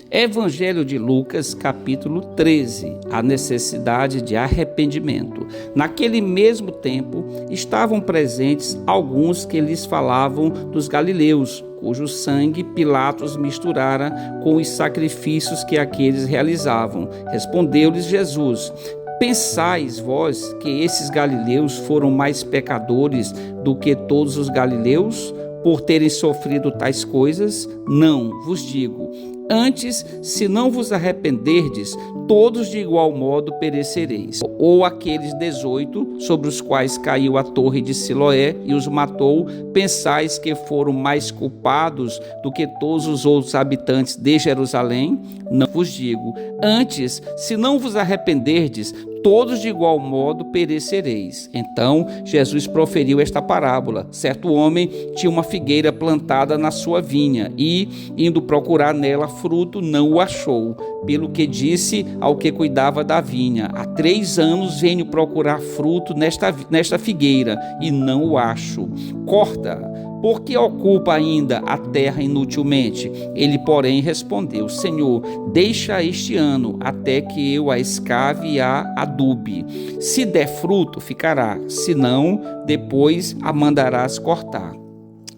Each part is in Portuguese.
Evangelho de Lucas, capítulo 13, a necessidade de arrependimento. Naquele mesmo tempo, estavam presentes alguns que lhes falavam dos galileus, cujo sangue Pilatos misturara com os sacrifícios que aqueles realizavam. Respondeu-lhes Jesus: Pensais vós que esses galileus foram mais pecadores do que todos os galileus, por terem sofrido tais coisas? Não, vos digo. Antes, se não vos arrependerdes, todos de igual modo perecereis. Ou aqueles 18, sobre os quais caiu a torre de Siloé e os matou, pensais que foram mais culpados do que todos os outros habitantes de Jerusalém? Não vos digo. Antes, se não vos arrependerdes, todos de igual modo perecereis. Então, Jesus proferiu esta parábola. Certo homem tinha uma figueira plantada na sua vinha e, indo procurar nela fruto, não o achou. Pelo que disse ao que cuidava da vinha: há 3 anos venho procurar fruto nesta figueira e não o acho. Corta! Por que ocupa ainda a terra inutilmente? Ele, porém, respondeu: Senhor, deixa este ano, até que eu a escave e a adube. Se der fruto, ficará; se não, depois a mandarás cortar.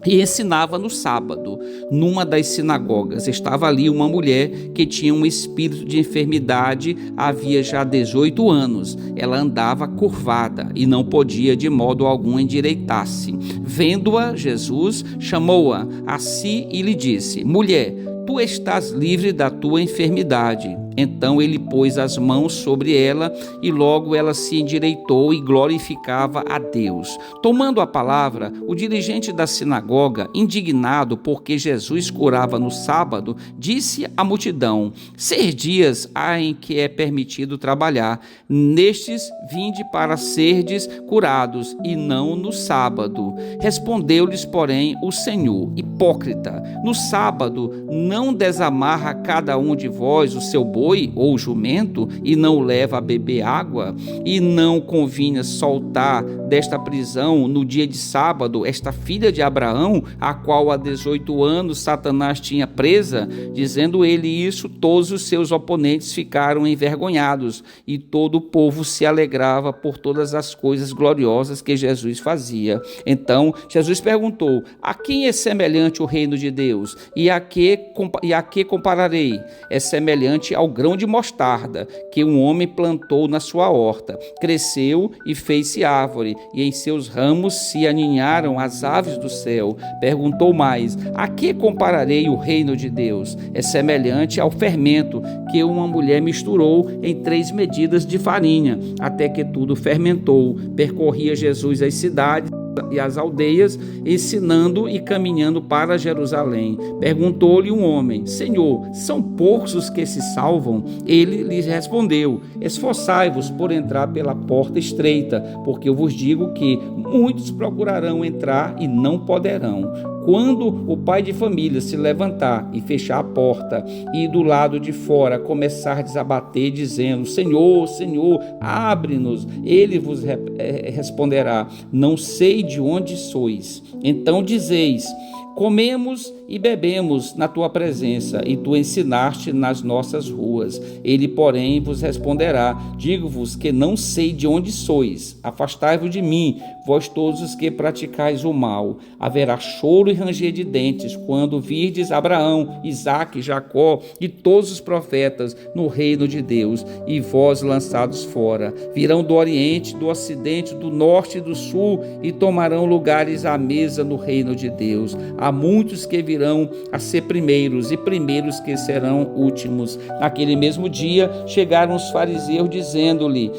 E ensinava no sábado, numa das sinagogas. Estava ali uma mulher que tinha um espírito de enfermidade havia já 18 anos. Ela andava curvada e não podia de modo algum endireitar-se. Vendo-a, Jesus chamou-a a si e lhe disse: Mulher, tu estás livre da tua enfermidade. Então ele pôs as mãos sobre ela e logo ela se endireitou e glorificava a Deus. Tomando a palavra, o dirigente da sinagoga, indignado porque Jesus curava no sábado, disse à multidão: 6 dias há em que é permitido trabalhar. Nestes vinde para serdes curados, e não no sábado. Respondeu-lhes, porém, o Senhor: Hipócrita, no sábado não desamarra cada um de vós o seu boi ou jumento, e não o leva a beber água? E não convinha soltar desta prisão no dia de sábado esta filha de Abraão, a qual há 18 anos Satanás tinha presa? Dizendo ele isso, todos os seus oponentes ficaram envergonhados, e todo o povo se alegrava por todas as coisas gloriosas que Jesus fazia. Então Jesus perguntou: a quem é semelhante o reino de Deus? E a que compararei? É semelhante ao grão de mostarda que um homem plantou na sua horta. Cresceu e fez-se árvore, e em seus ramos se aninharam as aves do céu. Perguntou mais: a que compararei o reino de Deus? É semelhante ao fermento que uma mulher misturou em 3 medidas de farinha, até que tudo fermentou. Percorria Jesus as cidades e as aldeias, ensinando e caminhando para Jerusalém. Perguntou-lhe um homem: Senhor, são poucos os que se salvam? Ele lhes respondeu: Esforçai-vos por entrar pela porta estreita, porque eu vos digo que muitos procurarão entrar e não poderão. Quando o pai de família se levantar e fechar a porta, e do lado de fora começar a desabater, dizendo: Senhor, Senhor, abre-nos, ele vos responderá: Não sei de onde sois. Então dizeis: Comemos e bebemos na tua presença, e tu ensinaste nas nossas ruas. Ele, porém, vos responderá: Digo-vos que não sei de onde sois. Afastai-vos de mim, vós todos os que praticais o mal. Haverá choro e ranger de dentes quando virdes Abraão, Isaque, Jacó e todos os profetas no reino de Deus, e vós lançados fora. Virão do oriente, do ocidente, do norte e do sul, e tomarão lugares à mesa no reino de Deus. Há muitos que virão a ser primeiros, e primeiros que serão últimos. Naquele mesmo dia chegaram os fariseus, dizendo-lhe: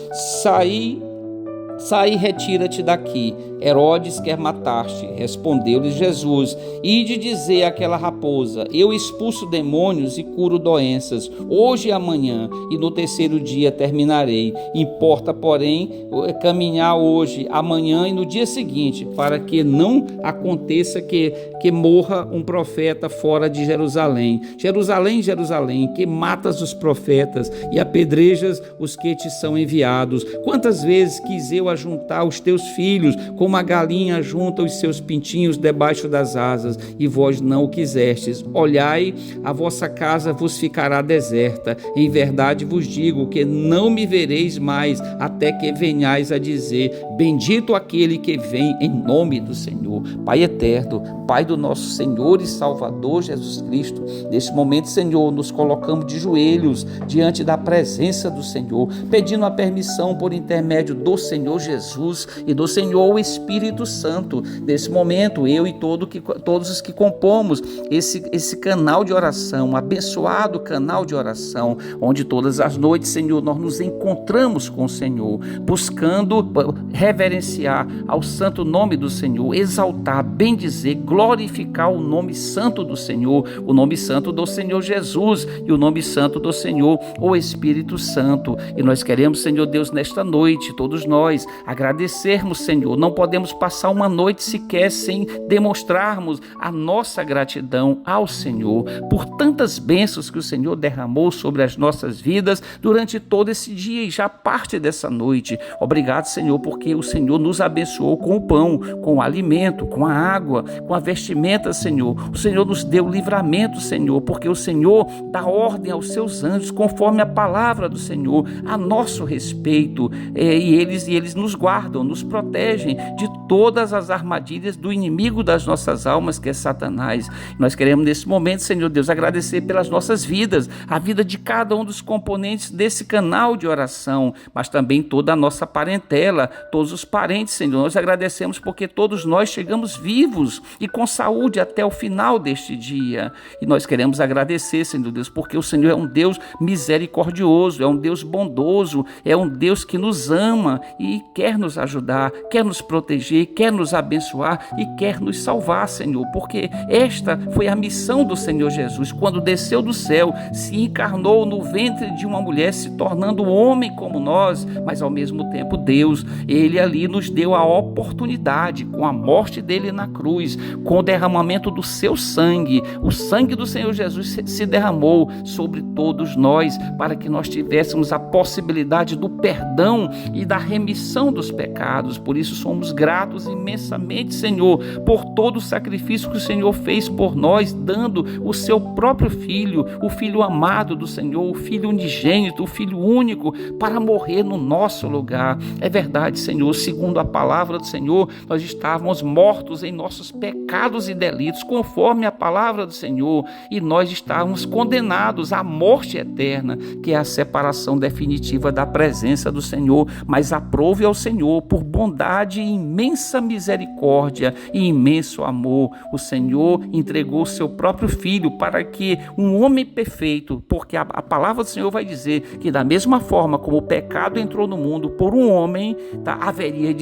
Sai, retira-te daqui. Herodes quer matar-te. Respondeu-lhe Jesus: Ide dizer àquela raposa: Eu expulso demônios e curo doenças, hoje e amanhã, e no 3º dia terminarei. Importa, porém, caminhar hoje, amanhã e no dia seguinte, para que não aconteça que morra um profeta fora de Jerusalém. Jerusalém, Jerusalém, que matas os profetas e apedrejas os que te são enviados. Quantas vezes quis eu ajuntar os teus filhos, como a galinha ajunta os seus pintinhos debaixo das asas, e vós não o quisestes. Olhai, a vossa casa vos ficará deserta. Em verdade vos digo que não me vereis mais, até que venhais a dizer: bendito aquele que vem em nome do Senhor. Pai eterno, Pai do nosso Senhor e Salvador Jesus Cristo, nesse momento, Senhor, nos colocamos de joelhos diante da presença do Senhor, pedindo a permissão por intermédio do Senhor Jesus e do Senhor o Espírito Santo. Nesse momento, eu e todos os que compomos esse canal de oração, abençoado canal de oração, onde todas as noites, Senhor, nós nos encontramos com o Senhor, buscando reverenciar ao santo nome do Senhor, exaltar, bendizer, glorificar o nome santo do Senhor, o nome santo do Senhor Jesus e o nome santo do Senhor, o Espírito Santo. E nós queremos, Senhor Deus, nesta noite, todos nós, agradecermos, Senhor. Não podemos passar uma noite sequer sem demonstrarmos a nossa gratidão ao Senhor por tantas bênçãos que o Senhor derramou sobre as nossas vidas durante todo esse dia e já parte dessa noite. Obrigado, Senhor, porque o Senhor nos abençoou com o pão, com o alimento, com a água, com a vestimenta, Senhor. O Senhor nos deu livramento, Senhor, porque o Senhor dá ordem aos seus anjos, conforme a palavra do Senhor, a nosso respeito, e eles nos guardam, nos protegem de todas as armadilhas do inimigo das nossas almas, que é Satanás. Nós queremos nesse momento, Senhor Deus, agradecer pelas nossas vidas, a vida de cada um dos componentes desse canal de oração, mas também toda a nossa parentela, todos os parentes, Senhor. Nós agradecemos porque todos nós chegamos vivos e com saúde até o final deste dia. E nós queremos agradecer, Senhor Deus, porque o Senhor é um Deus misericordioso, é um Deus bondoso, é um Deus que nos ama e quer nos ajudar, quer nos proteger, quer nos abençoar e quer nos salvar, Senhor, porque esta foi a missão do Senhor Jesus, quando desceu do céu, se encarnou no ventre de uma mulher, se tornando homem como nós, mas ao mesmo tempo Deus. Ele ali nos deu a oportunidade, com a morte dele na cruz, com o derramamento do seu sangue, o sangue do Senhor Jesus se derramou sobre todos nós, para que nós tivéssemos a possibilidade do perdão e da remissão dos pecados. Por isso somos gratos imensamente, Senhor, por todo o sacrifício que o Senhor fez por nós, dando o seu próprio Filho, o Filho amado do Senhor, o Filho unigênito, o Filho único, para morrer no nosso lugar. É verdade, Senhor, segundo a palavra do Senhor, nós estávamos mortos em nossos pecados e delitos, conforme a palavra do Senhor, e nós estávamos condenados à morte eterna, que é a separação definitiva da presença do Senhor. Mas aprove ao Senhor, por bondade e imensa misericórdia e imenso amor, o Senhor entregou o seu próprio Filho para que um homem perfeito, porque a palavra do Senhor vai dizer que da mesma forma como o pecado entrou no mundo por um homem, haveria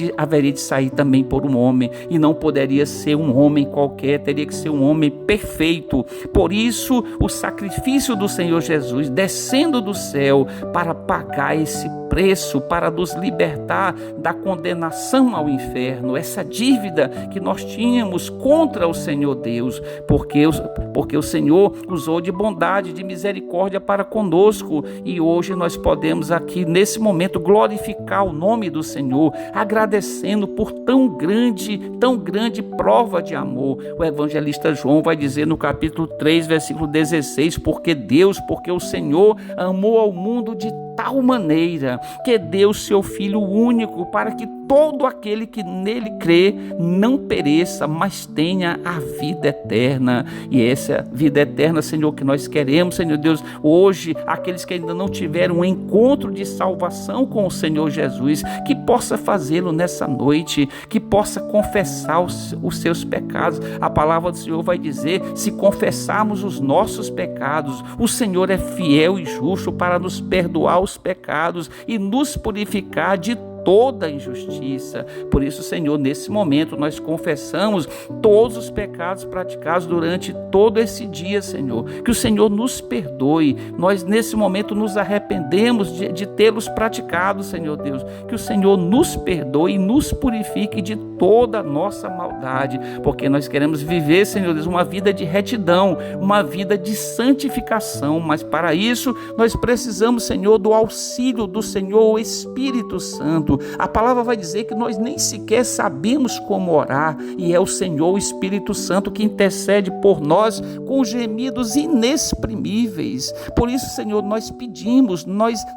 de sair também por um homem, e não poderia ser um homem qualquer, teria que ser um homem perfeito. Por isso o sacrifício do Senhor Jesus descendo do céu para pagar esse preço, para nos libertar da condenação ao inferno, essa dívida que nós tínhamos contra o Senhor Deus, porque o Senhor usou de bondade, de misericórdia para conosco, e hoje nós podemos aqui nesse momento glorificar o nome do Senhor, agradecendo por tão grande prova de amor. O evangelista João vai dizer no capítulo 3, versículo 16, porque o Senhor amou ao mundo de tal maneira que deu seu Filho único, para que todo aquele que nele crê não pereça, mas tenha a vida eterna. E essa vida eterna, Senhor, que nós queremos, Senhor Deus, hoje, aqueles que ainda não tiveram um encontro de salvação com o Senhor Jesus, que possa fazê-lo nessa noite, que possa confessar os seus pecados. A palavra do Senhor vai dizer: se confessarmos os nossos pecados, o Senhor é fiel e justo para nos perdoar os pecados e nos purificar de toda injustiça. Por isso, Senhor, nesse momento nós confessamos todos os pecados praticados durante todo esse dia, Senhor, que o Senhor nos perdoe. Nós nesse momento nos arrependemos de tê-los praticado, Senhor Deus, que o Senhor nos perdoe e nos purifique de toda a nossa maldade, porque nós queremos viver, Senhor Deus, uma vida de retidão, uma vida de santificação, mas para isso nós precisamos, Senhor, do auxílio do Senhor, o Espírito Santo, Santo. A palavra vai dizer que nós nem sequer sabemos como orar, e é o Senhor, o Espírito Santo, que intercede por nós com gemidos inexprimíveis. Por isso, Senhor, nós pedimos,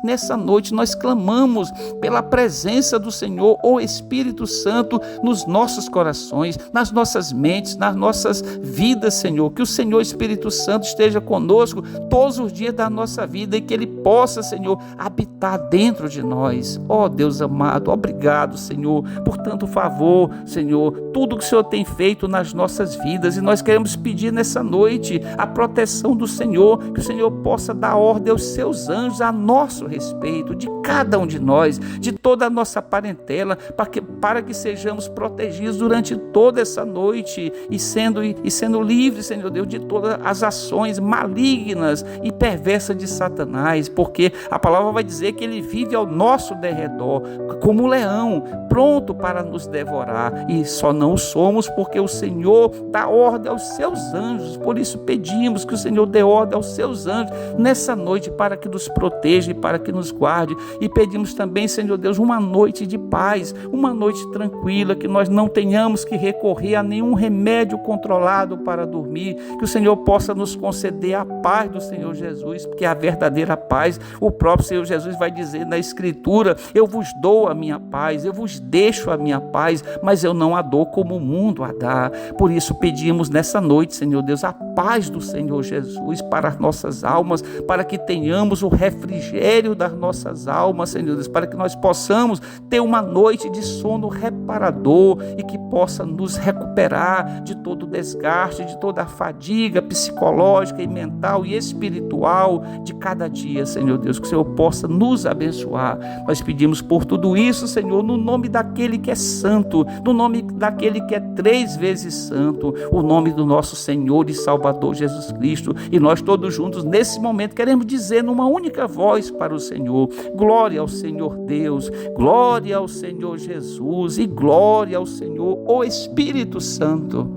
nessa noite nós clamamos pela presença do Senhor, o Espírito Santo, nos nossos corações, nas nossas mentes, nas nossas vidas, Senhor. Que o Senhor Espírito Santo esteja conosco todos os dias da nossa vida e que Ele possa, Senhor, habitar dentro de nós. Ó Deus amado, obrigado, Senhor, por tanto favor, Senhor, tudo que o Senhor tem feito nas nossas vidas, e nós queremos pedir nessa noite a proteção do Senhor, que o Senhor possa dar ordem aos seus anjos a nosso respeito, de cada um de nós, de toda a nossa parentela, para que sejamos protegidos durante toda essa noite e sendo livres, Senhor Deus, de todas as ações malignas e perversas de Satanás, porque a palavra vai dizer que ele vive ao nosso derredor como um leão, pronto para nos devorar, e só não somos porque o Senhor dá ordem aos seus anjos. Por isso pedimos que o Senhor dê ordem aos seus anjos nessa noite para que nos proteja e para que nos guarde, e pedimos também, Senhor Deus, uma noite de paz, uma noite tranquila, que nós não tenhamos que recorrer a nenhum remédio controlado para dormir, que o Senhor possa nos conceder a paz do Senhor Jesus, porque a verdadeira paz, o próprio Senhor Jesus vai dizer na Escritura: eu vos dou a minha paz, eu vos deixo a minha paz, mas eu não a dou como o mundo a dá. Por isso pedimos nessa noite, Senhor Deus, a paz do Senhor Jesus para as nossas almas, para que tenhamos o refrigério das nossas almas, Senhor Deus, para que nós possamos ter uma noite de sono reparador e que possa nos recuperar de todo o desgaste, de toda a fadiga psicológica e mental e espiritual de cada dia, Senhor Deus, que o Senhor possa nos abençoar. Nós pedimos por tudo isso, Senhor, no nome daquele que é santo, no nome daquele que é 3 vezes santo, o nome do nosso Senhor e Salvador Jesus Cristo. E nós todos juntos nesse momento queremos dizer numa única voz para o Senhor: glória ao Senhor Deus, glória ao Senhor Jesus e glória ao Senhor o Espírito Santo.